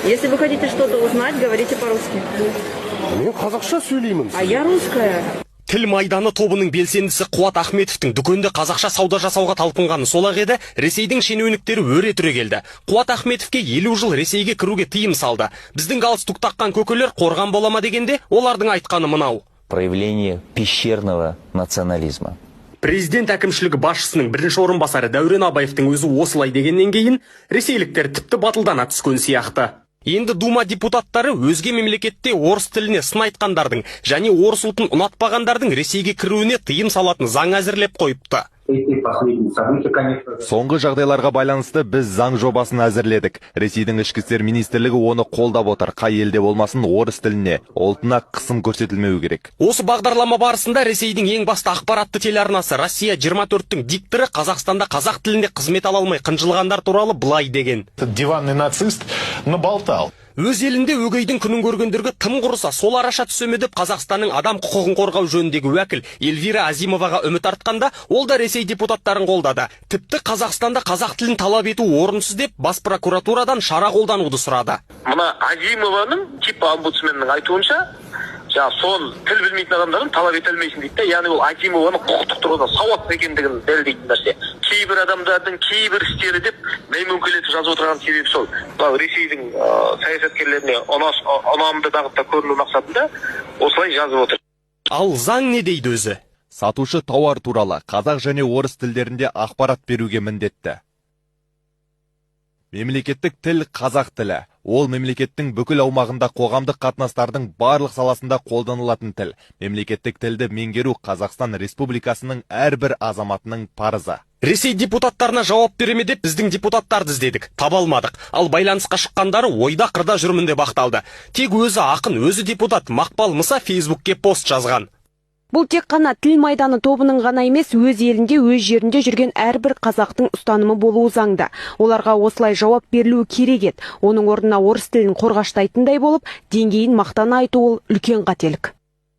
Если вы хотите что-то узнать, говорите по-русски. Мен қазақша сөйлеймін. А я русская. Тіл майданы тобының белсендісі Қуат Ахметовтің дүкенде қазақша сауда жасауға талпынғаны сол-ақ еді, Ресейдің шенеуніктері өре түрегелді. Қуат Ахметовке 50 жыл Ресейге кіруге тыйым салды. Біздің галстук таққан көкелер қорған бола ма дегенде, олардың айтқаны мынау. Проявление пещерного национализма. Президент әкімшілігі басшысының бірінші орынбасары Дәурен Абаевтың өзі осылай дегеннен кейін, ресейліктер тіпті батылдана түскен сияқты. Енді Дума депутаттары өзге мемлекетте орыс тіліне сын айтқандардың және орыс ұлтын ұнатпағандардың Ресейге кіруіне тыйым салатын заң әзірлеп қойыпты. Соңғы жағдайларға байланысты біз заң жобасын әзірледік. Ресейдің ішкі істер министрлігі оны қолдап отыр. Қай елде болмасын орыс тіліне, ұлтына қысым көрсетілмеу керек. Осы бағдарлама барысында Ресейдің ең басты ақпаратты телеарнасы Россия 24-тің дикторы Қазақстанда қазақ тілінде қызмет ала алмай қынжылғандар туралы былай деген. Диванный нацист наболтал. Өз елінде өгейдің күнін көргендерге тым құрыса сол араша түсеме деп Қазақстанның адам құқығын қорғау жөніндегі уәкіл Эльвира Азимоваға үміт артқанда, ол да Ресей депутаттарын қолдады. Тіпті Қазақстанда қазақ тілін талап ету орынсыз деп бас прокуратурадан шара қолдануды сұрады. Мына Азимованың типа омбудсменнің айтуынша, сол тіл білмейтін адамдардың талап ете алмайсың дейді. Яғни ол Азимованың құқықтық тұрғыдан сауатты екендігін дәлелдейтін нәрсе. Кейбір адамдардың кейбір істері деп мәймөңкелетіп жазып отырған себеп сол. Ресейдің саясаткерлеріне ұнамды бағытта көріну мақсатында осылай жазып отыр. Ал заң не дейді өзі? Сатушы тауар туралы қазақ және орыс тілдерінде ақпарат беруге міндетті. Мемлекеттік тіл қазақ тілі. Ол мемлекеттің бүкіл аумағында қоғамдық қатынастардың барлық саласында қолданылатын тіл. Мемлекеттік тілді меңгеру Қазақстан Республикасының әрбір азаматының парызы. Ресей депутаттарына жауап береме деп біздің депутаттарды іздедік, таба алмадық. Ал байланысқа шыққандары ойда қырда жүрмінде бақталды. Тек өзі ақын, өзі депутат Мақпал Мұса Фейсбукке пост жазған. Бұл тек қана тіл майданы тобының ғана емес, өз елінде, өз жерінде жүрген әрбір қазақтың ұстанымы болуы заңда. Оларға осылай жауап берілуі керек еді. Оның орнына орыс тілін қорғаштайтындай болып, деңгейін мақтана айту ол үлкен қателік.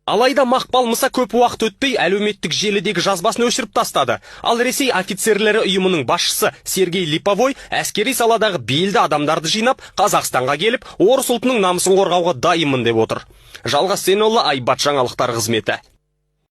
Алайда Мақпал Мұса көп уақыт өтпей әлеуметтік желідегі жазбасын өшіріп тастады. Ал Ресей офицерлері ұйымының басшысы Сергей Липовой әскери саладағы белді адамдарды жинап, Қазақстанға келіп, орыс ұлтының намысын қорғауға дайынмын деп отыр. Жалғас Сенолла, Айбат жаңалықтар қызметі.